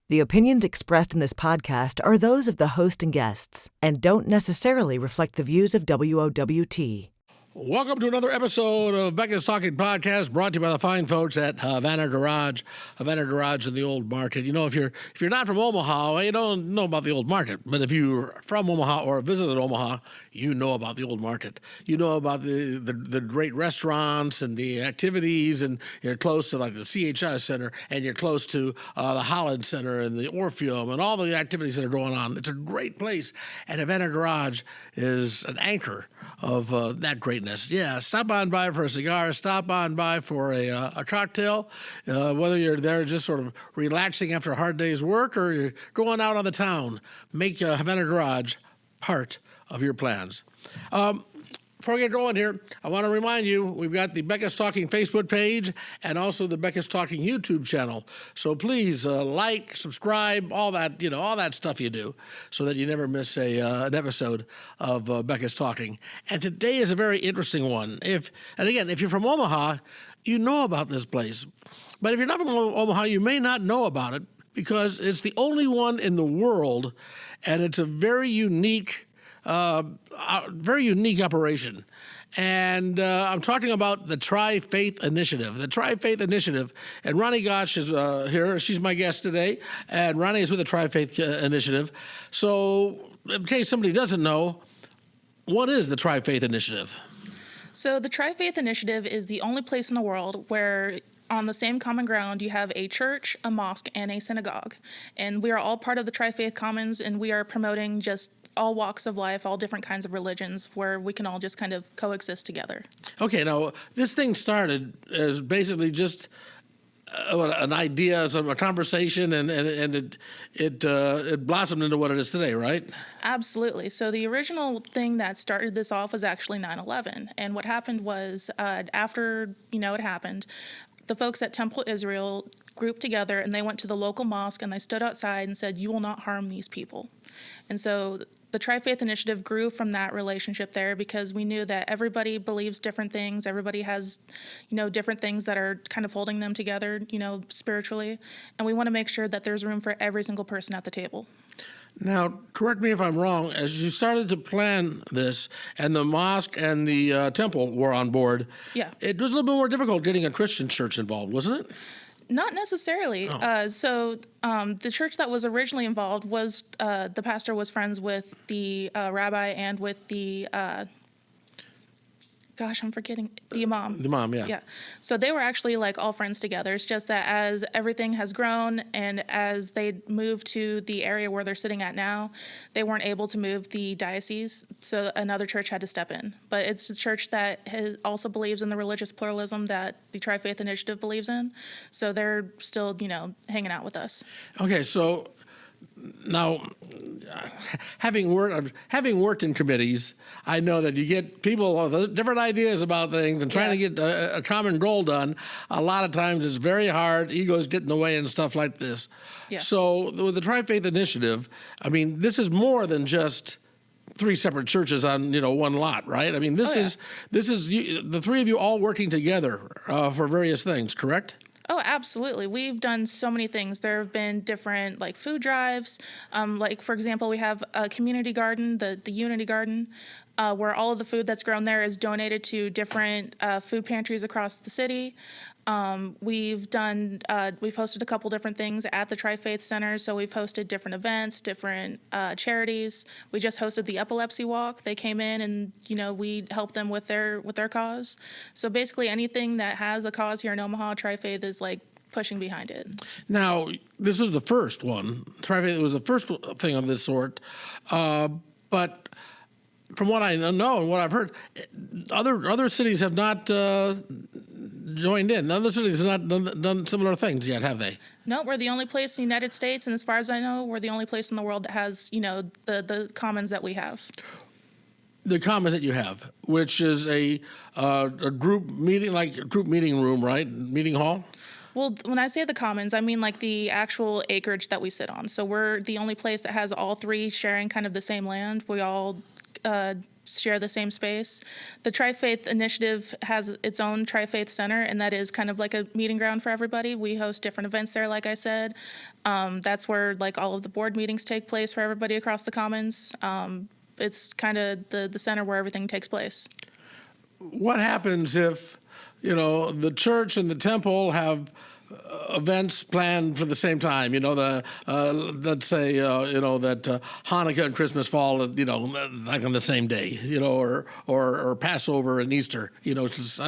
The opinions expressed in this podcast are those of the host and guests and don't necessarily reflect the views of WOWT. Welcome to another episode of Becca's Talking Podcast, brought to you by the fine folks at Havana Garage in the Old Market. You know, if you're not from Omaha, well, you don't know about the Old Market. But if you're from Omaha or visited Omaha, you know about the Old Market. You know about the great restaurants and the activities, and you're close to like the CHI Center, and you're close to the Holland Center and the Orpheum and all the activities that are going on. It's a great place, and Havana Garage is an anchor of that greatness. Yeah, stop on by for a cigar, stop on by for a cocktail, whether you're there just sort of relaxing after a hard day's work or you're going out on the town. Make Havana Garage part of your plans. Before we get going here, I want to remind you, we've got the Becca's Talking Facebook page and also the Becca's Talking YouTube channel. So please like, subscribe, all that stuff you do, so that you never miss an episode of Becca's Talking. And today is a very interesting one. If you're from Omaha, you know about this place. But if you're not from Omaha, you may not know about it because it's the only one in the world, and it's a very unique operation. And I'm talking about the Tri-Faith Initiative. The Tri-Faith Initiative, and Roni Gosch is here. She's my guest today, and Roni is with the Tri-Faith Initiative. So in case somebody doesn't know, what is the Tri-Faith Initiative? So the Tri-Faith Initiative is the only place in the world where on the same common ground, you have a church, a mosque, and a synagogue. And we are all part of the Tri-Faith Commons, and we are promoting just all walks of life, all different kinds of religions, where we can all just kind of coexist together. Okay, now this thing started as basically just an idea, a conversation, and it blossomed into what it is today, right? Absolutely. So the original thing that started this off was actually 9/11, and what happened was after it happened, the folks at Temple Israel grouped together and they went to the local mosque and they stood outside and said, "You will not harm these people." And so the Tri-Faith Initiative grew from that relationship there because we knew that everybody believes different things. Everybody has, different things that are kind of holding them together, spiritually. And we want to make sure that there's room for every single person at the table. Now, correct me if I'm wrong, as you started to plan this and the mosque and the temple were on board, yeah, it was a little bit more difficult getting a Christian church involved, wasn't it? Not necessarily. Oh. The church that was originally involved was the pastor was friends with the rabbi and with the I'm forgetting the imam. The imam, yeah. Yeah. So they were actually like all friends together. It's just that as everything has grown and as they moved to the area where they're sitting at now, they weren't able to move the diocese. So another church had to step in. But it's a church that also believes in the religious pluralism that the Tri-Faith Initiative believes in. So they're still, hanging out with us. Okay, so now, having worked in committees, I know that you get people with different ideas about things and trying to get a common goal done. A lot of times it's very hard. Egos get in the way and stuff like this. Yeah. So with the Tri-Faith Initiative, I mean, this is more than just three separate churches on one lot, right? I mean, this is the three of you all working together for various things, correct? Oh, absolutely. We've done so many things. There have been different food drives. For example, we have a community garden, the Unity Garden, where all of the food that's grown there is donated to different food pantries across the city. We've hosted a couple different things at the Tri-Faith Center. So we've hosted different events, different charities. We just hosted the Epilepsy Walk. They came in and, we helped them with their cause. So basically anything that has a cause here in Omaha, Tri-Faith is pushing behind it. Now, this was the first one. Tri-Faith was the first thing of this sort. But from what I know and what I've heard, other cities have not joined in. Other cities have not done similar things yet, have they? No, we're the only place in the United States, and as far as I know, we're the only place in the world that has, the commons that we have. The commons that you have, which is a group meeting room, right? Meeting hall? Well, when I say the commons, I mean the actual acreage that we sit on. So we're the only place that has all three sharing kind of the same land. We all share the same space. The Tri-Faith Initiative has its own Tri-Faith Center, and that is kind of like a meeting ground for everybody. We host different events there, like I said. That's where like all of the board meetings take place for everybody across the Commons. It's kind of the center where everything takes place. What happens if, the church and the temple have events planned for the same time? Let's say, that Hanukkah and Christmas fall, like on the same day, or Passover and Easter. I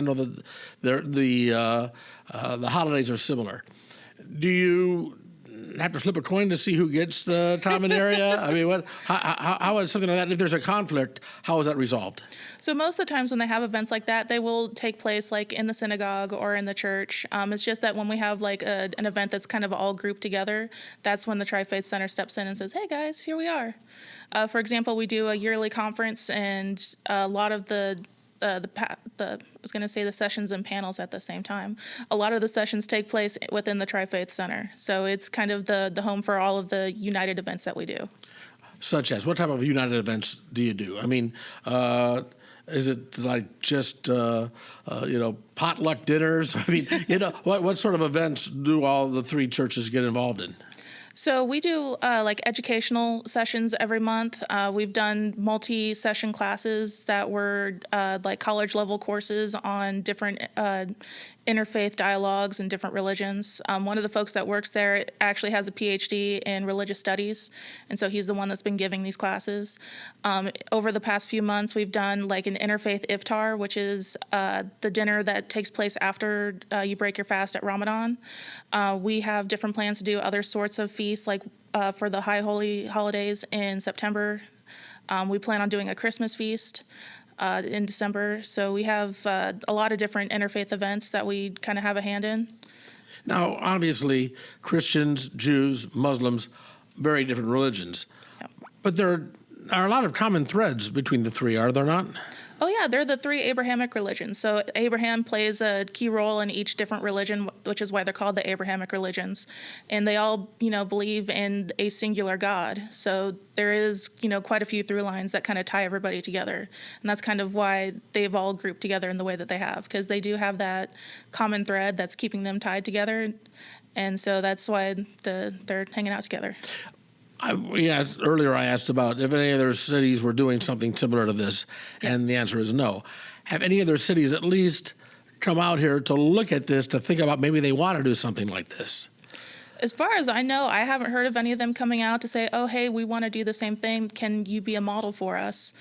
know that the holidays are similar. Do you have to flip a coin to see who gets the common area? I mean, how is something like that? If there's a conflict, how is that resolved? So most of the times when they have events like that, they will take place like in the synagogue or in the church. It's just that when we have like an event that's kind of all grouped together, that's when the Tri-Faith Center steps in and says, "Hey guys, here we are." For example, we do a yearly conference, and a lot of the sessions and panels at the same time. A lot of the sessions take place within the Tri-Faith Center. So it's kind of the home for all of the United events that we do. Such as, what type of United events do you do? I mean, is it like just, potluck dinners? I mean, what sort of events do all the three churches get involved in? So we do like educational sessions every month. We've done multi-session classes that were like college-level courses on different interfaith dialogues and different religions. One of the folks that works there actually has a PhD in religious studies, and so he's the one that's been giving these classes. Over the past few months, we've done like an interfaith iftar, which is the dinner that takes place after you break your fast at Ramadan. We have different plans to do other sorts of feasts, like for the High Holy Holidays in September. We plan on doing a Christmas feast in December. So we have a lot of different interfaith events that we kind of have a hand in. Now, obviously, Christians, Jews, Muslims, very different religions. Yep. But there are a lot of common threads between the three, are there not? Oh, yeah, they're the three Abrahamic religions. So Abraham plays a key role in each different religion, which is why they're called the Abrahamic religions. And they all, believe in a singular God. So there is, quite a few through lines that kind of tie everybody together. And that's kind of why they've all grouped together in the way that they have, because they do have that common thread that's keeping them tied together. And so that's why they're hanging out together. Earlier I asked about if any other cities were doing something similar to this, and the answer is no. Have any other cities at least come out here to look at this, to think about maybe they want to do something like this? As far as I know, I haven't heard of any of them coming out to say, "Oh, hey, we want to do the same thing. Can you be a model for us?"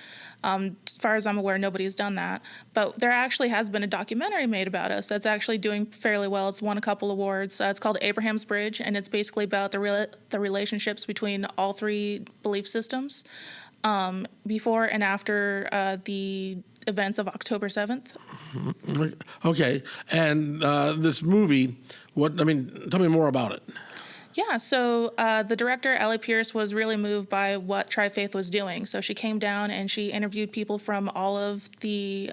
As far as I'm aware, nobody's done that. But there actually has been a documentary made about us that's actually doing fairly well. It's won a couple awards. It's called Abraham's Bridge, and it's basically about the relationships between all three belief systems before and after the events of October 7th. Okay. And this movie, tell me more about it. Yeah, so the director, Ellie Pierce, was really moved by what Tri-Faith was doing. So she came down and she interviewed people from all of the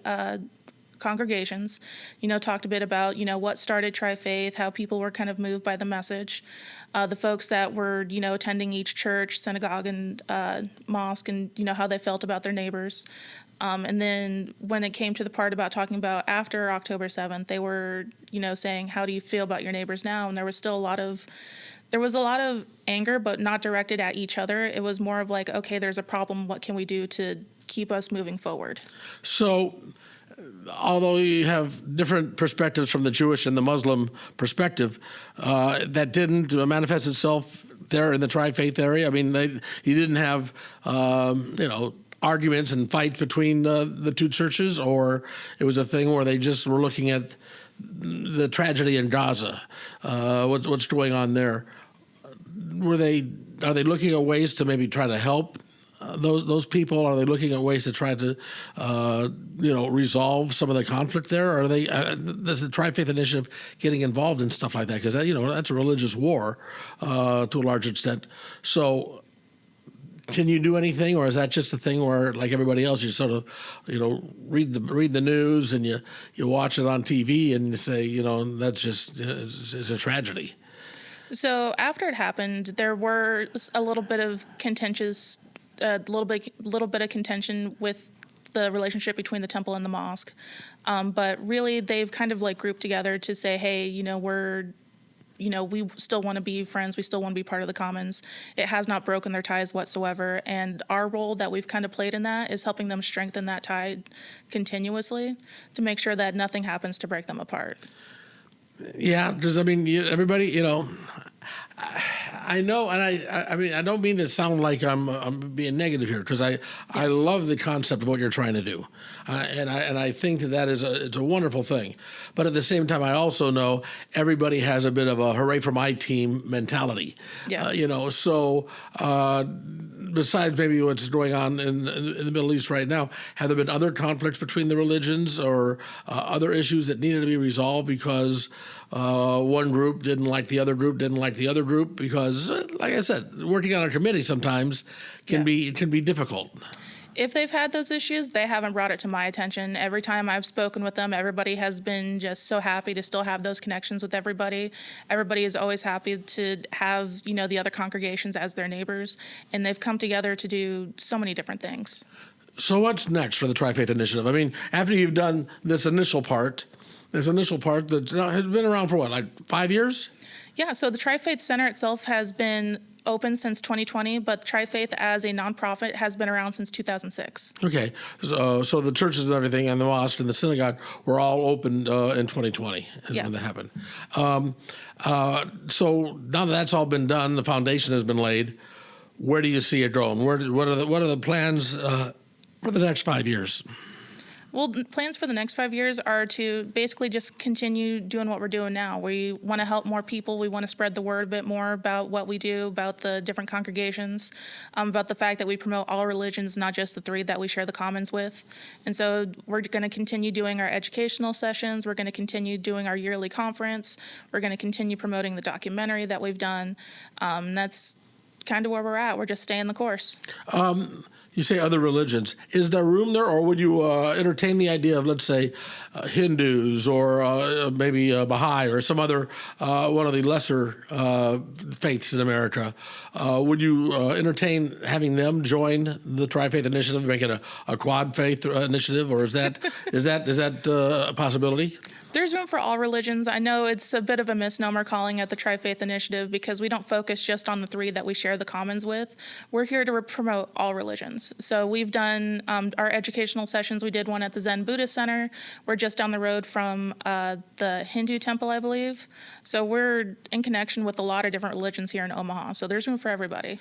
congregations, talked a bit about, what started Tri-Faith, how people were kind of moved by the message. The folks that were, attending each church, synagogue, and mosque, and, how they felt about their neighbors. And then when it came to the part about talking about after October 7th, they were, saying, how do you feel about your neighbors now? And there was a lot of anger, but not directed at each other. It was more of like, okay, there's a problem. What can we do to keep us moving forward? So, although you have different perspectives from the Jewish and the Muslim perspective, that didn't manifest itself there in the Tri-Faith area. I mean, you didn't have, arguments and fights between the two churches, or it was a thing where they just were looking at the tragedy in Gaza, what's going on there. Are they looking at ways to maybe try to help those people? Are they looking at ways to try to resolve some of the conflict there? Or are they does the Tri-Faith Initiative getting involved in stuff like that? Because that's a religious war to a large extent. So can you do anything, or is that just a thing where, like everybody else, you sort of, read the news and you watch it on TV and you say, that's just it's a tragedy? So after it happened, there were a little bit of contention with the relationship between the temple and the mosque. But really, they've kind of like grouped together to say, hey, we still want to be friends. We still want to be part of the commons. It has not broken their ties whatsoever. And our role that we've kind of played in that is helping them strengthen that tie continuously to make sure that nothing happens to break them apart. Yeah, because everybody, I know, and I don't mean to sound like I'm being negative here, because I love the concept of what you're trying to do, and I think that it's a wonderful thing. But at the same time, I also know everybody has a bit of a hooray for my team mentality. Yeah. So besides maybe what's going on in the Middle East right now, have there been other conflicts between the religions or other issues that needed to be resolved because one group didn't like the other group, because, like I said, working on a committee sometimes can be difficult. If they've had those issues, they haven't brought it to my attention. Every time I've spoken with them, everybody has been just so happy to still have those connections with everybody. Everybody is always happy to have, the other congregations as their neighbors, and they've come together to do so many different things. So what's next for the Tri-Faith Initiative? After you've done this initial part that has been around for what, like 5 years? Yeah, so the Tri-Faith Center itself has been open since 2020, but Tri-Faith as a nonprofit has been around since 2006. Okay, so the churches and everything and the mosque and the synagogue were all opened in 2020 when that happened. So now that that's all been done, the foundation has been laid, where do you see it going? What are the plans for the next 5 years? Well, plans for the next 5 years are to basically just continue doing what we're doing now. We want to help more people. We want to spread the word a bit more about what we do, about the different congregations, about the fact that we promote all religions, not just the three that we share the commons with. And so we're going to continue doing our educational sessions. We're going to continue doing our yearly conference. We're going to continue promoting the documentary that we've done. That's kind of where we're at. We're just staying the course. You say other religions. Is there room there, or would you entertain the idea of, let's say, Hindus or maybe Baha'i or some other one of the lesser faiths in America? Would you entertain having them join the Tri-Faith Initiative, make it a quad faith initiative, or is that a possibility? There's room for all religions. I know it's a bit of a misnomer calling it the Tri-Faith Initiative because we don't focus just on the three that we share the commons with. We're here to promote all religions. So we've done our educational sessions. We did one at the Zen Buddhist Center. We're just down the road from the Hindu temple, I believe. So we're in connection with a lot of different religions here in Omaha. So there's room for everybody.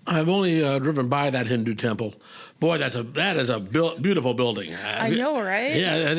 I've only driven by that Hindu temple. Boy, that is a beautiful building. I know, right? Yeah,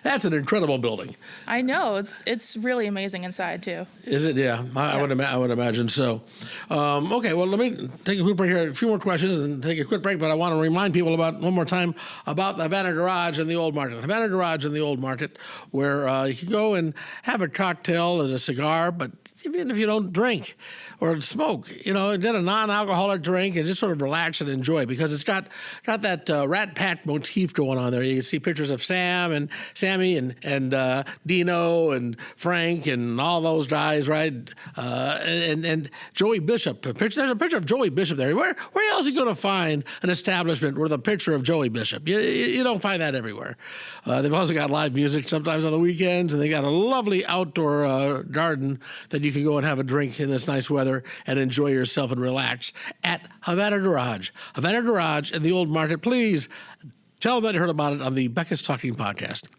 that's an incredible building. I know. It's really amazing inside too. Is it? Yeah, I would imagine so. Okay, well, let me take a quick break here. A few more questions and take a quick break. But I want to remind people one more time about the Havana Garage and the Old Market. Havana Garage and the Old Market, where you can go and have a cocktail and a cigar, but even if you don't drink or smoke, get a non-alcoholic drink and just sort of relax and enjoy, because it's got that Rat Pack motif going on there. You can see pictures of Sam and Sammy and Dino and Frank and all those guys, right? And Joey Bishop. There's a picture of Joey Bishop there. Where else are you going to find an establishment with a picture of Joey Bishop? You don't find that everywhere. They've also got live music sometimes on the weekends, and they got a lovely outdoor garden that you can go and have a drink in this nice weather and enjoy yourself and relax at Havana Garage. Havana Garage in the Old Market. Please tell them that you heard about it on the Beckett's Talking podcast.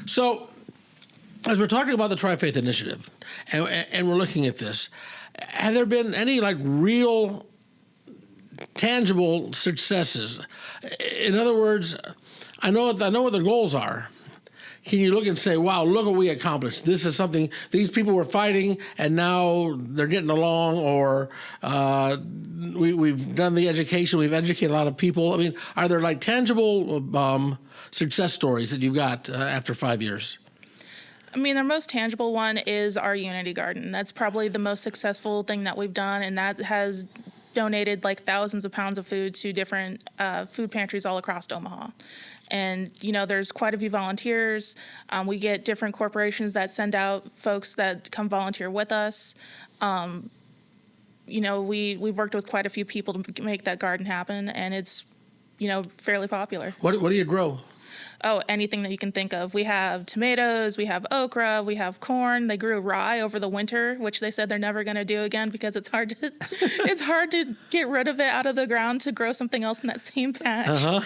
So, as we're talking about the Tri-Faith Initiative, and we're looking at this, have there been any real tangible successes? In other words, I know what the goals are. Can you look and say, wow, look what we accomplished. This is something, these people were fighting and now they're getting along, or we've done the education, we've educated a lot of people. Are there tangible success stories that you've got after 5 years? Our most tangible one is our Unity Garden. That's probably the most successful thing that we've done, and that has donated thousands of pounds of food to different food pantries all across Omaha. And, there's quite a few volunteers. We get different corporations that send out folks that come volunteer with us. We've worked with quite a few people to make that garden happen, and it's fairly popular. What do you grow? Oh, anything that you can think of. We have tomatoes, we have okra, we have corn. They grew rye over the winter, which they said they're never going to do again because it's hard to get rid of it out of the ground to grow something else in that same patch.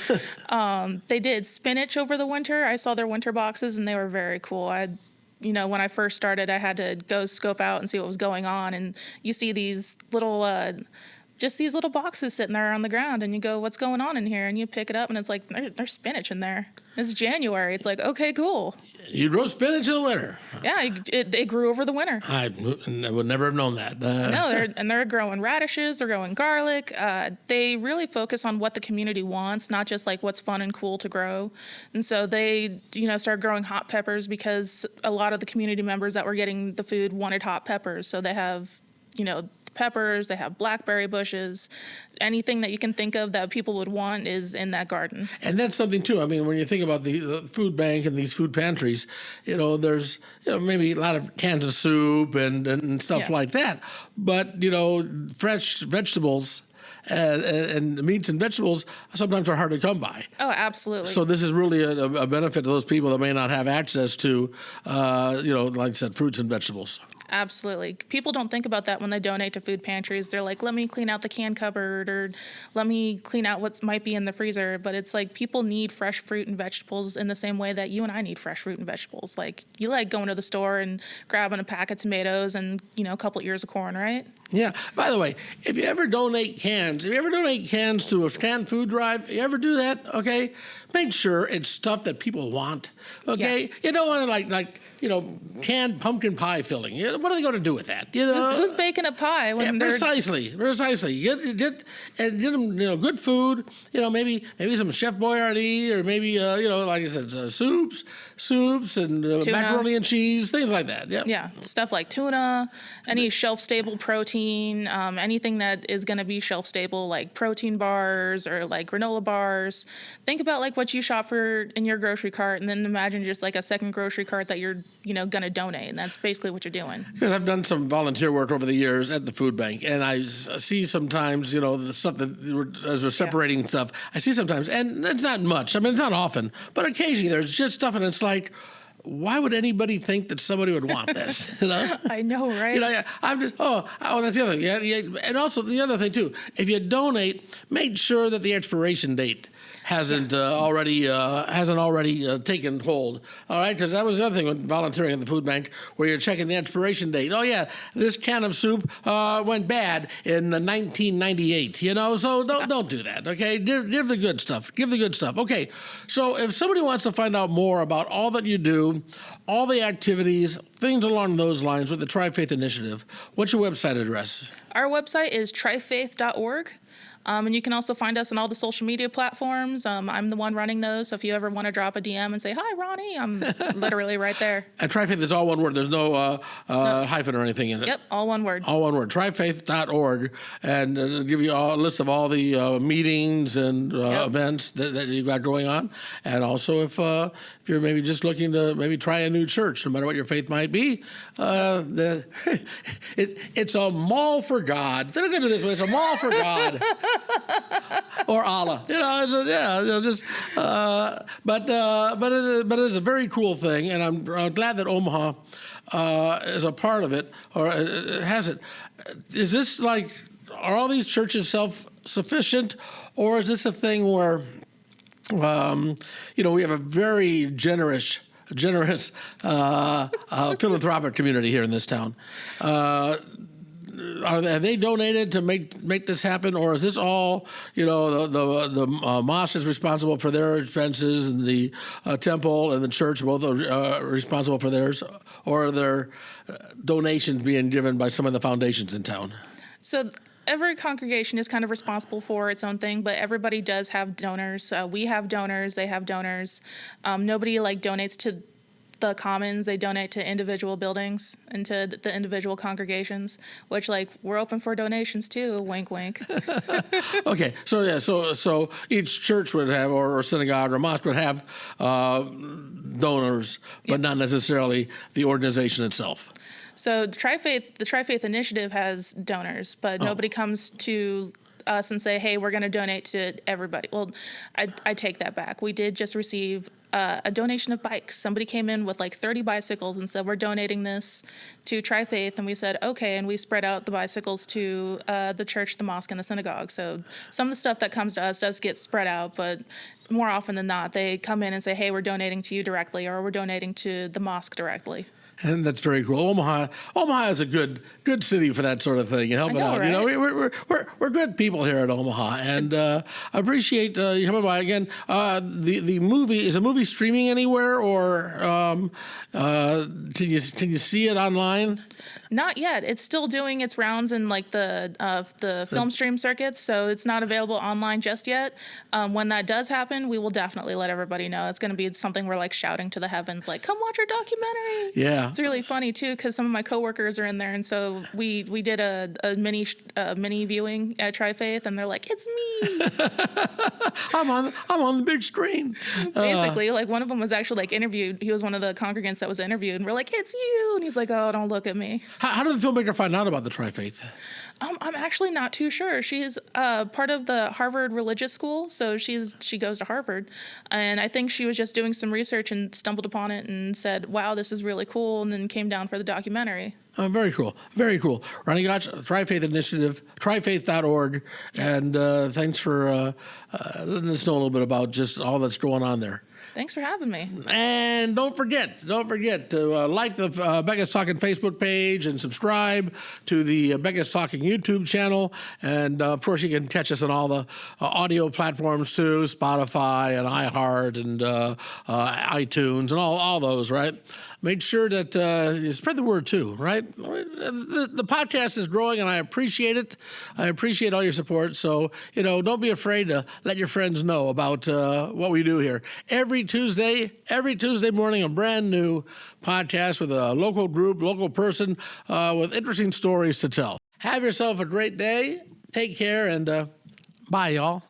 They did spinach over the winter. I saw their winter boxes and they were very cool. When I first started, I had to go scope out and see what was going on, and you see these little just these little boxes sitting there on the ground, and you go, what's going on in here? And you pick it up, and it's like, there's spinach in there. It's January. It's like, okay, cool. You grow spinach in the winter. Yeah, they grew over the winter. I would never have known that. No, they're growing radishes. They're growing garlic. They really focus on what the community wants, not just like what's fun and cool to grow. And so they, started growing hot peppers because a lot of the community members that were getting the food wanted hot peppers. So they have, peppers, they have blackberry bushes, anything that you can think of that people would want is in that garden. And that's something too. I mean, when you think about the food bank and these food pantries, there's maybe a lot of cans of soup and stuff like that. But fresh vegetables and meats and vegetables sometimes are hard to come by. Oh, absolutely. So this is really a benefit to those people that may not have access to, like I said, fruits and vegetables. Absolutely. People don't think about that when they donate to food pantries. They're like, let me clean out the can cupboard or let me clean out what might be in the freezer. But it's like people need fresh fruit and vegetables in the same way that you and I need fresh fruit and vegetables. Like you like going to the store and grabbing a pack of tomatoes and, a couple ears of corn, right? Yeah. By the way, if you ever donate cans to a canned food drive, you ever do that, okay, make sure it's stuff that people want, okay? Yeah. You don't want to canned pumpkin pie filling. What are they going to do with that? Who's baking a pie when they're... Precisely. Get them, good food, maybe some Chef Boyardee or maybe, like I said, soups and macaroni and cheese, things like that. Yep. Yeah, stuff like tuna, any shelf-stable protein, anything that is going to be shelf-stable, like protein bars or like granola bars. Think about like what you shop for in your grocery cart, and then imagine just like a second grocery cart that you're, going to donate, and that's basically what you're doing. Because I've done some volunteer work over the years at the food bank, and I see sometimes, the stuff as we're separating stuff, I see sometimes, and it's not much. I mean, it's not often, but occasionally there's just stuff, and it's like, why would anybody think that somebody would want this? I know, right? I'm just, that's the other thing. Yeah. And also the other thing too, if you donate, make sure that the expiration date hasn't already taken hold. All right, because that was the other thing with volunteering at the food bank, where you're checking the expiration date. Oh yeah, this can of soup went bad in 1998. So don't do that. Okay, give the good stuff. Give the good stuff. Okay, so if somebody wants to find out more about all that you do, all the activities, things along those lines with the Tri-Faith Initiative, what's your website address? Our website is trifaith.org. And you can also find us on all the social media platforms. I'm the one running those, so if you ever want to drop a DM and say, hi, Ronnie, I'm literally right there. And Tri-Faith is all one word. There's no hyphen or anything in it. Yep, all one word. All one word. Trifaith.org, and it'll give you a list of all the meetings and events that you've got going on. And also if you're maybe just looking to maybe try a new church, no matter what your faith might be, it's a mall for God. Look at it this way. It's a mall for God. Or Allah, but it is a very cool thing, and I'm glad that Omaha is a part of it, or has it. Is this like, are all these churches self-sufficient, or is this a thing where, we have a very generous philanthropic community here in this town? Have they donated to make this happen, or is this all, the mosque is responsible for their expenses, and the temple and the church both are responsible for theirs, or are there donations being given by some of the foundations in town? So every congregation is kind of responsible for its own thing, but everybody does have donors. We have donors. They have donors. Nobody donates to the commons. They donate to individual buildings and to the individual congregations, which we're open for donations too. Wink, wink. Okay, so each church would have, or synagogue or mosque would have donors, but not necessarily the organization itself. So the Tri-Faith Initiative has donors, but nobody comes to us and say, hey, we're going to donate to everybody. Well, I take that back. We did just receive a donation of bikes. Somebody came in with like 30 bicycles and said, we're donating this to Tri-Faith. And we said, okay. And we spread out the bicycles to the church, the mosque, and the synagogue. So some of the stuff that comes to us does get spread out, but more often than not, they come in and say, hey, we're donating to you directly, or we're donating to the mosque directly. And that's very cool. Omaha is a good city for that sort of thing. You help it out. Right? You know, we're good people here at Omaha, and I appreciate you coming by again. The movie is a movie streaming anywhere, or can you see it online? Not yet. It's still doing its rounds in like the film stream circuits, so it's not available online just yet. When that does happen, we will definitely let everybody know. It's going to be something we're like shouting to the heavens, like, "Come watch our documentary!" Yeah, it's really funny too because some of my coworkers are in there, and so we did a mini viewing at Tri-Faith, and they're like, "It's me." I'm on the big screen. Basically, like one of them was actually like interviewed. He was one of the congregants that was interviewed, and we're like, "It's you," and he's like, "Oh, don't look at me." How did the filmmaker find out about the Tri-Faith? I'm actually not too sure. She's part of the Harvard Religious School, so she goes to Harvard, and I think she was just doing some research and stumbled upon it and said, "Wow, this is really cool," and then came down for the documentary. Very cool. Very cool. Roni Gosch, Tri-Faith Initiative, trifaith.org, and thanks for letting us know a little bit about just all that's going on there. Thanks for having me. And don't forget to like the Becca's Talking Facebook page and subscribe to the Becca's Talking YouTube channel. And of course, you can catch us on all the audio platforms too, Spotify and iHeart and iTunes and all those, right? Make sure that you spread the word too, right? The podcast is growing, and I appreciate it. I appreciate all your support. So, don't be afraid to let your friends know about what we do here. Every Tuesday morning, a brand new podcast with a local group, local person with interesting stories to tell. Have yourself a great day. Take care, and bye, y'all.